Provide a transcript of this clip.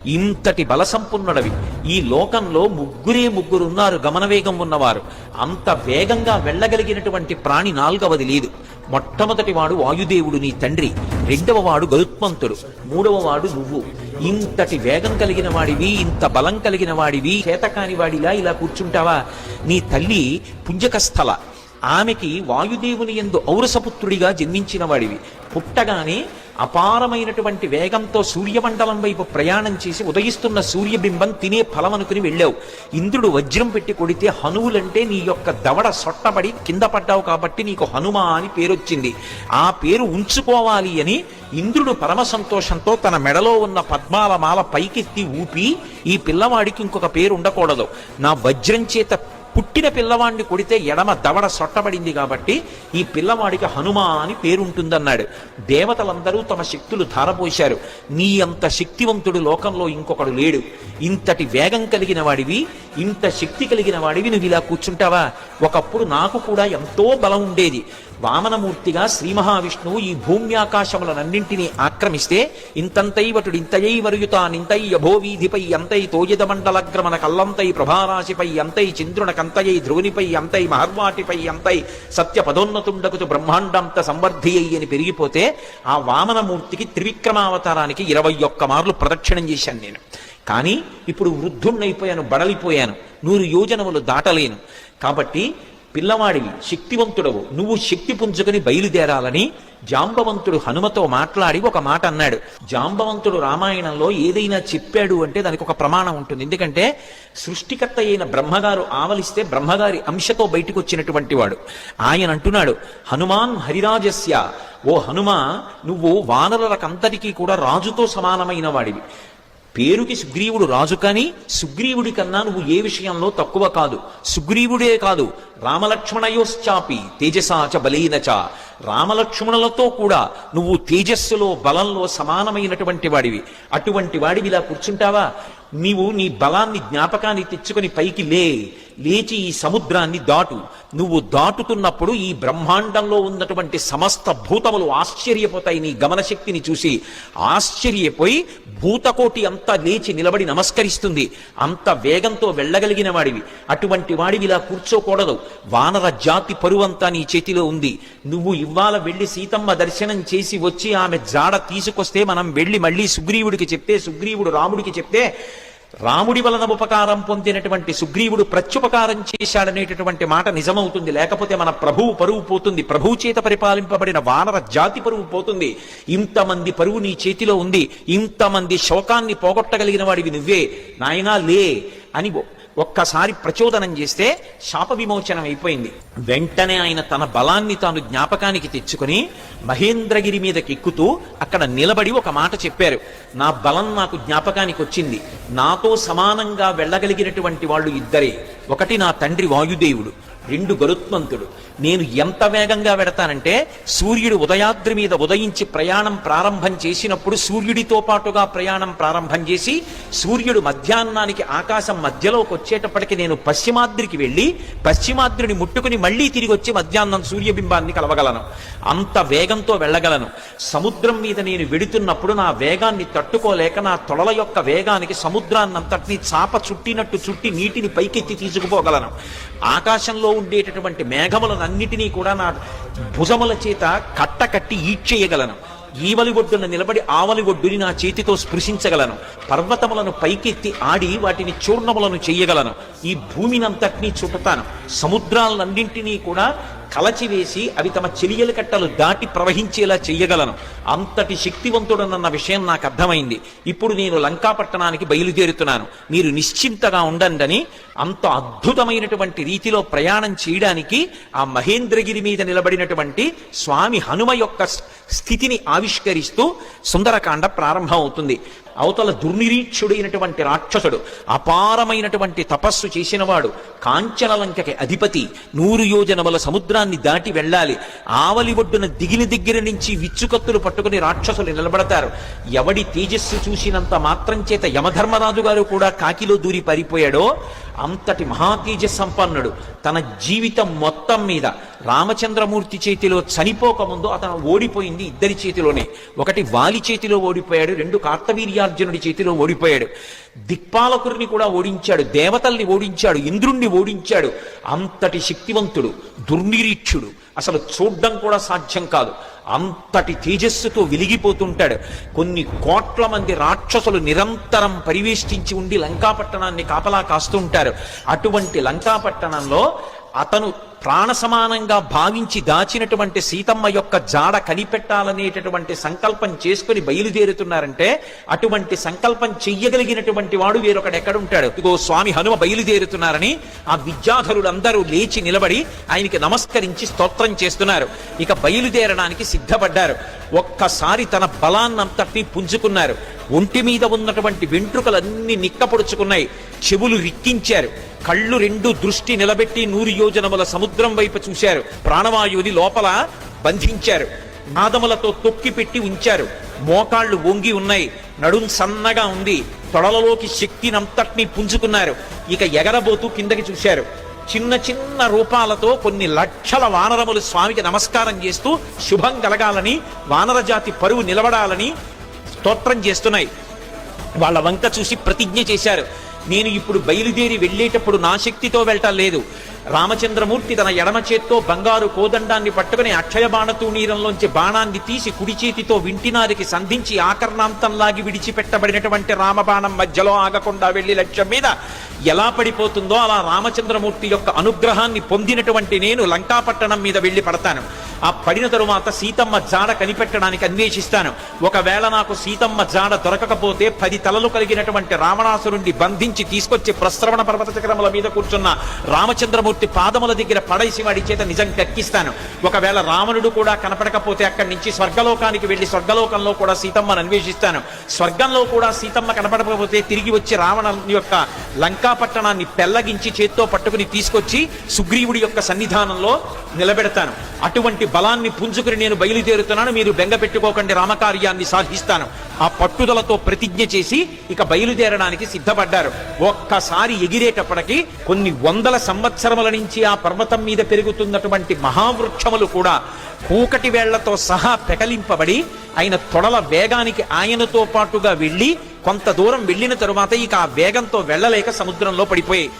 ఇంతటి బలసంపన్నుడవి. ఈ లోకంలో ముగ్గురున్నారు గమనవేగం ఉన్నవారు. అంత వేగంగా వెళ్ళగలిగినటువంటి ప్రాణి నాలుగవది లేదు. మొట్టమొదటి వాడు వాయుదేవుడు నీ తండ్రి, రెండవ వాడు గరుత్మంతుడు, మూడవ వాడు నువ్వు. ఇంతటి వేగం కలిగిన వాడివి, ఇంత బలం కలిగిన వాడివి, చేతకాని వాడిలా ఇలా కూర్చుంటావా? నీ తల్లి పుంజకస్థల, ఆమెకి వాయుదేవుని యందు ఔరసపుత్రుడిగా జన్మించిన వాడివి. పుట్టగానే అపారమైనటువంటి వేగంతో సూర్యమండలం వైపు ప్రయాణం చేసి ఉదయిస్తున్న సూర్యబింబం తినే ఫలం అనుకుని వెళ్ళావు. ఇంద్రుడు వజ్రం పెట్టి కొడితే హనువులంటే నీ యొక్క దవడ సొట్టబడి కింద పడ్డావు కాబట్టి నీకు హనుమ అని పేరొచ్చింది. ఆ పేరు ఉంచుకోవాలి అని ఇంద్రుడు పరమ సంతోషంతో తన మెడలో ఉన్న పద్మాల మాల పైకెత్తి ఊపి, ఈ పిల్లవాడికి ఇంకొక పేరు ఉండకూడదు, నా వజ్రం చేత పుట్టిన పిల్లవాడిని కొడితే ఎడమ దవడ సొట్టబడింది కాబట్టి ఈ పిల్లవాడికి హనుమ అని పేరుంటుందన్నాడు. దేవతలందరూ తమ శక్తులు ధారపోశారు. నీ అంత శక్తివంతుడు లోకంలో ఇంకొకడు లేడు. ఇంతటి వేగం కలిగిన వాడివి, ఇంత శక్తి కలిగిన వాడివి, నువ్వు ఇలా కూర్చుంటావా? ఒకప్పుడు నాకు కూడా ఎంతో బలం ఉండేది. వామనమూర్తిగా శ్రీ మహావిష్ణువు ఈ భూమ్యాకాశములనన్నింటినీ ఆక్రమిస్తే ఇంతంతైవటుడు ఇంతయై వరుయుతానింతై యభోవీధిపై అంతై తోయద మండలగ్రమణ కల్లంతై ప్రభారాశిపై అంతై చంద్రునకంతయై ధ్రువునిపై అంతై మహర్వాటిపై అంతై సత్య పదోన్నతుండకుతు బ్రహ్మాండంత సంవర్ధి అని పెరిగిపోతే ఆ వామనమూర్తికి త్రివిక్రమావతారానికి 21 మార్లు ప్రదక్షిణం చేశాను నేను. కానీ ఇప్పుడు వృద్ధుణ్ణైపోయాను, బడలిపోయాను, 100 యోజనములు దాటలేను. కాబట్టి పిల్లవాడివి, శక్తివంతుడవు, నువ్వు శక్తి పుంజుకొని బయలుదేరాలని జాంబవంతుడు హనుమతో మాట్లాడి ఒక మాట అన్నాడు. జాంబవంతుడు రామాయణంలో ఏదైనా చెప్పాడు అంటే దానికి ఒక ప్రమాణం ఉంటుంది. ఎందుకంటే సృష్టికర్త అయిన బ్రహ్మగారు ఆవలిస్తే బ్రహ్మగారి అంశతో బయటకు వచ్చినటువంటి వాడు. ఆయన అంటున్నాడు, హనుమాన్ హరిరాజస్య, ఓ హనుమ, నువ్వు వానరులకంతటికీ కూడా రాజుతో సమానమైన వాడివి. పేరుకి సుగ్రీవుడు రాజు, కానీ సుగ్రీవుడి కన్నా నువ్వు ఏ విషయంలో తక్కువ కాదు. సుగ్రీవుడే కాదు, రామలక్ష్మణయోశ్చాపి తేజసాచ బలీనచ, రామలక్ష్మణులతో కూడా నువ్వు తేజస్సులో బలంలో సమానమైనటువంటి వాడివి. అటువంటి వాడివి ఇలా కూర్చుంటావా? నీవు నీ బలాన్ని జ్ఞాపకాన్ని తెచ్చుకొని పైకి లేచి ఈ సముద్రాన్ని దాటు. నువ్వు దాటుతున్నప్పుడు ఈ బ్రహ్మాండంలో ఉన్నటువంటి సమస్త భూతములు ఆశ్చర్యపోతాయి నీ గమనశక్తిని చూసి. ఆశ్చర్యపోయి భూతకోటి అంతా లేచి నిలబడి నమస్కరిస్తుంది. అంత వేగంతో వెళ్ళగలిగిన వాడివి. అటువంటి వాడివి ఇలా కూర్చోకూడదు. వానర జాతి పరువంతా నీ చేతిలో ఉంది. నువ్వు ఇవాళ వెళ్ళి సీతమ్మ దర్శనం చేసి వచ్చి ఆమె జాడ తీసుకొస్తే మనం వెళ్ళి మళ్ళీ సుగ్రీవుడికి చెప్తే, సుగ్రీవుడు రాముడికి చెప్తే, రాముడి వలన ఉపకారం పొందినటువంటి సుగ్రీవుడు ప్రత్యుపకారం చేశాడనేటటువంటి మాట నిజమవుతుంది. లేకపోతే మన ప్రభువు పరువు పోతుంది. ప్రభువు చేత పరిపాలింపబడిన వానర జాతి పరువు పోతుంది. ఇంతమంది పరువు నీ చేతిలో ఉంది. ఇంతమంది శోకాన్ని పోగొట్టగలిగిన వాడివి నువ్వే. నాయనా లే అని ఒక్కసారి ప్రచోదనం చేస్తే శాప విమోచనం అయిపోయింది. వెంటనే ఆయన తన బలాన్ని తాను జ్ఞాపకానికి తెచ్చుకుని మహేంద్రగిరి మీదకి ఎక్కుతూ అక్కడ నిలబడి ఒక మాట చెప్పారు. నా బలం నాకు జ్ఞాపకానికి వచ్చింది. నాతో సమానంగా వెళ్ళగలిగినటువంటి వాళ్ళు ఇద్దరే. ఒకటి నా తండ్రి వాయుదేవుడు, 2 గరుత్మంతుడు. నేను ఎంత వేగంగా వెడతానంటే సూర్యుడు ఉదయాద్రి మీద ఉదయించి ప్రయాణం ప్రారంభం చేసినప్పుడు సూర్యుడితో పాటుగా ప్రయాణం ప్రారంభం చేసి సూర్యుడు మధ్యాహ్నానికి ఆకాశం మధ్యలోకి వచ్చేటప్పటికి నేను పశ్చిమాద్రికి వెళ్ళి పశ్చిమాద్రిని ముట్టుకుని మళ్ళీ తిరిగి వచ్చి మధ్యాహ్నం సూర్యబింబాన్ని కలవగలను. అంత వేగంతో వెళ్ళగలను. సముద్రం మీద నేను వెడుతున్నప్పుడు నా వేగాన్ని తట్టుకోలేక నా తొడల యొక్క వేగానికి సముద్రాన్నంతటినీ చాప చుట్టినట్టు చుట్టి నీటిని పైకెత్తి తీసుకుపోగలను. ఆకాశంలో ఉండేటటువంటి మేఘములనన్నిటినీ కూడా నా భుజముల చేత కట్టకట్టి ఈడ్చేయగలను. ఈవలి ఒడ్డున నిలబడి ఆవలి ఒడ్డుని నా చేతితో స్పృశించగలను. పర్వతములను పైకెత్తి ఆడి వాటిని చూర్ణములను చెయ్యగలను. ఈ భూమినంతటినీ చుట్టుతాను. సముద్రాలన్నింటినీ కూడా కలచివేసి అవి తమ చెలియల కట్టలు దాటి ప్రవహించేలా చెయ్యగలను. అంతటి శక్తివంతుడనన్న విషయం నాకు అర్థమైంది. ఇప్పుడు నేను లంకాపట్టణానికి బయలుదేరుతున్నాను, మీరు నిశ్చింతగా ఉండండి. అంత అద్భుతమైనటువంటి రీతిలో ప్రయాణం చేయడానికి ఆ మహేంద్రగిరి మీద నిలబడినటువంటి స్వామి హనుమ యొక్క స్థితిని ఆవిష్కరిస్తూ సుందరకాండ ప్రారంభం అవుతుంది. అవతల దుర్నిరీక్షుడైనటువంటి రాక్షసుడు, అపారమైనటువంటి తపస్సు చేసినవాడు, కాంచనలంకకి అధిపతి, 100 యోజనముల సముద్రాన్ని దాటి వెళ్ళాలి. ఆవలి ఒడ్డున దిగిన దగ్గర నుంచి విచ్చుకత్తులు పట్టుకుని రాక్షసులు నిలబడతారు. ఎవడి తేజస్సు చూసినంత మాత్రం చేత యమధర్మరాజు గారు కూడా కాకిలో దూరి పారిపోయాడో అంతటి మహాతేజ సంపన్నుడు. తన జీవితం మొత్తం మీద రామచంద్రమూర్తి చేతిలో చనిపోకముందు అతను ఓడిపోయింది ఓడిపోయింది ఇద్దరి చేతిలోనే. ఒకటి వాలి చేతిలో ఓడిపోయాడు, రెండు కార్తవీర్యార్జునుడి చేతిలో ఓడిపోయాడు. దిక్పాలకుడిని కూడా ఓడించాడు, దేవతల్ని ఓడించాడు, ఇంద్రుణ్ణి ఓడించాడు. అంతటి శక్తివంతుడు, దుర్నిరీక్షుడు, అసలు చూడ్డం కూడా సాధ్యం కాదు. అంతటి తేజస్సుతో వెలిగిపోతుంటాడు. కొన్ని కోట్ల మంది రాక్షసులు నిరంతరం పరివేష్టించి ఉండి లంకాపట్టణాన్ని కాపలా కాస్తుంటారు. అటువంటి లంకాపట్టణంలో అతను ప్రాణ సమానంగా భావించి దాచినటువంటి సీతమ్మ యొక్క జాడ కనిపెట్టాలనేటటువంటి సంకల్పం చేసుకుని బయలుదేరుతున్నారంటే అటువంటి సంకల్పం చెయ్యగలిగినటువంటి వాడు వేరొకడు ఎక్కడుంటాడు? ఇగో స్వామి హనుమ బయలుదేరుతున్నారని ఆ విద్యాధరులందరూ లేచి నిలబడి ఆయనకి నమస్కరించి స్తోత్రం చేస్తున్నారు. ఇక బయలుదేరడానికి సిద్ధపడ్డారు. ఒక్కసారి తన బలాన్నంతటినీ పుంజుకున్నారు. ఒంటి మీద ఉన్నటువంటి వెంట్రుకలన్నీ నిక్కపొడుచుకున్నాయి, చెవులు రిక్కించారు, కళ్ళు రెండు దృష్టి నిలబెట్టి 100 యోజనముల సముద్రం వైపు చూశారు. ప్రాణవాయువుని లోపల బంధించారు, నాదములతో తొక్కి పెట్టి ఉంచారు. మోకాళ్ళు వంగి ఉన్నాయి, నడుం సన్నగా ఉంది, తొడలలోకి శక్తినంతటినీ పుంజుకున్నారు. ఇక ఎగరబోతూ కిందకి చూశారు. చిన్న చిన్న రూపాలతో కొన్ని లక్షల వానరములు స్వామికి నమస్కారం చేస్తూ శుభం కలగాలని, వానరజాతి పరువు నిలబడాలని స్తోత్రం చేస్తున్నాయి. వాళ్ళ వంక చూసి ప్రతిజ్ఞ చేశారు, నేను ఇప్పుడు బయలుదేరి వెళ్ళేటప్పుడు నా శక్తితో వెళ్ళటం లేదు. రామచంద్రమూర్తి తన ఎడమ చేత్తో బంగారు కోదండాన్ని పట్టుకుని అక్షయ బాణతూణీరంలోంచి బాణాన్ని తీసి కుడి చేతితో వింటినారికి సంధించి ఆకర్ణాంతంలాగి విడిచిపెట్టబడినటువంటి రామబాణం మధ్యలో ఆగకుండా వెళ్లి లక్ష్యం మీద ఎలా పడిపోతుందో అలా రామచంద్రమూర్తి యొక్క అనుగ్రహాన్ని పొందినటువంటి నేను లంకాపట్టణం మీద వెళ్లి పడతాను. ఆ పడిన తరువాత సీతమ్మ జాడ కనిపెట్టడానికి అన్వేషిస్తాను. ఒకవేళ నాకు సీతమ్మ జాడ దొరకకపోతే 10 తలలు కలిగినటువంటి రావణాసురుణ్ణి బంధించి తీసుకొచ్చి ప్రస్రవణ పర్వత చక్రముల మీద కూర్చున్న రామచంద్రమూర్తి పాదముల దగ్గర పడేసి వాడి చేత నిజం కక్కిస్తాను. ఒకవేళ రావణుడు కూడా కనపడకపోతే అక్కడి నుంచి స్వర్గలోకానికి వెళ్లి స్వర్గలోకంలో కూడా సీతమ్మను అన్వేషిస్తాను. స్వర్గంలో కూడా సీతమ్మ కనపడకపోతే తిరిగి వచ్చి రావణ యొక్క లంకాపట్టణాన్ని పెళ్లగించి చేత్తో పట్టుకుని తీసుకొచ్చి సుగ్రీవుడి యొక్క సన్నిధానంలో నిలబెడతాను. అటువంటి బలాన్ని పుంజుకుని నేను బయలుదేరుతున్నాను, మీరు బెంగ పెట్టుకోకండి, రామకార్యాన్ని సాధిస్తాను. ఆ పట్టుదలతో ప్రతిజ్ఞ చేసి ఇక బయలుదేరడానికి సిద్ధపడ్డారు. ఒక్కసారి ఎగిరేటప్పటికి కొన్ని వందల సంవత్సరముల నుంచి ఆ పర్వతం మీద పెరుగుతున్నటువంటి మహావృక్షములు కూడా కూకటి వేళ్లతో సహా పెకలింపబడి ఆయన తొడల వేగానికి ఆయనతో పాటుగా వెళ్లి కొంత దూరం వెళ్లిన తరువాత ఇక ఆ వేగంతో వెళ్లలేక సముద్రంలో పడిపోయాయి.